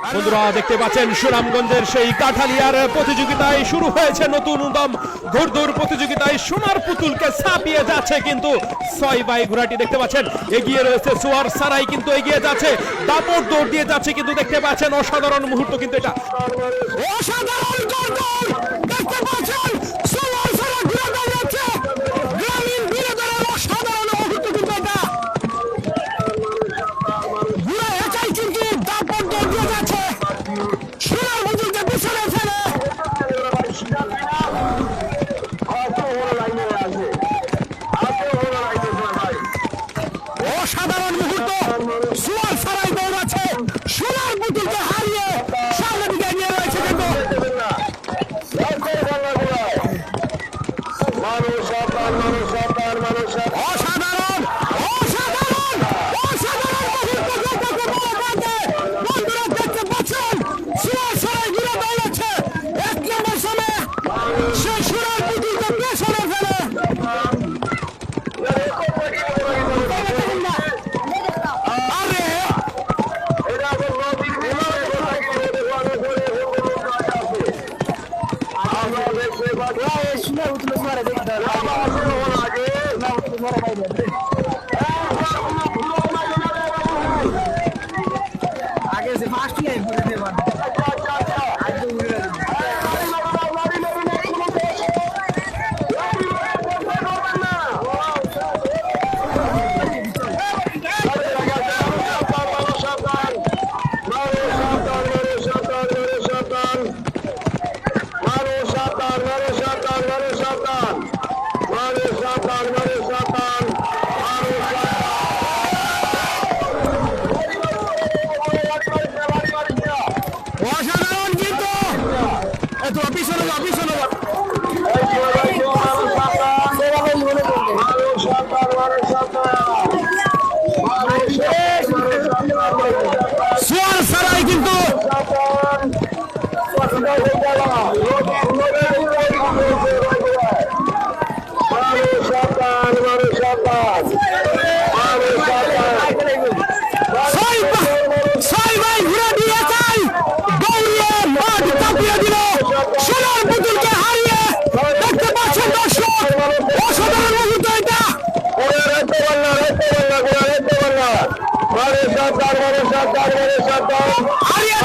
বন্ধুরা দেখতে পাচ্ছেন সুনামগঞ্জের সেই কাঠালিয়ার প্রতিযোগিতায় শুরু হয়েছে নতুন উদ্যম ঘোড়দৌড় প্রতিযোগিতায় সোনার পুতুলকে ছাপিয়ে যাচ্ছে কিন্তু 6 বাই ঘোড়াটি দেখতে পাচ্ছেন এগিয়ে রয়েছে সোয়ার সারাই কিন্তু এগিয়ে যাচ্ছে দাপট দৌড় দিয়ে যাচ্ছে কিন্তু দেখতে পাচ্ছেন অসাধারণ মুহূর্ত কিন্তু এটা অসাধারণ ঘোড়দৌড় দেখতে পাচ্ছেন সোয়ার সারাই ঘোড়া দৌড়াচ্ছে গ্রামীণ বিনোদনের অসাধারণ মুহূর্ত কিন্তু এটা ঘোড়া একাই কিন্তু দাপট দৌড় দিয়ে যাচ্ছে সোনার পুতুলকে পিছনে ফেলে অসাধারণ মুহূর্ত সোয়ার সারাই দৌড়াচ্ছে সোনার পুতুলকে হারিয়ে সামনে দিকে এগিয়ে রয়েছে কিন্তু অসাধারণ অসাধারণ অসাধারণ মুহূর্ত বন্ধুরা দেখতে পাচ্ছেন সোয়ার সারাই ঘুরে দৌড়াচ্ছে 1 নম্বর সময়ে সে সোনার পুতুলকে পেছনে ফেলে आगे से फास्ट ही है पूरे से बात অসাধারণ কিন্তু এত পিছনে যাও পিছনে যাও সোয়ার সারাই কিন্তু হারিয়ে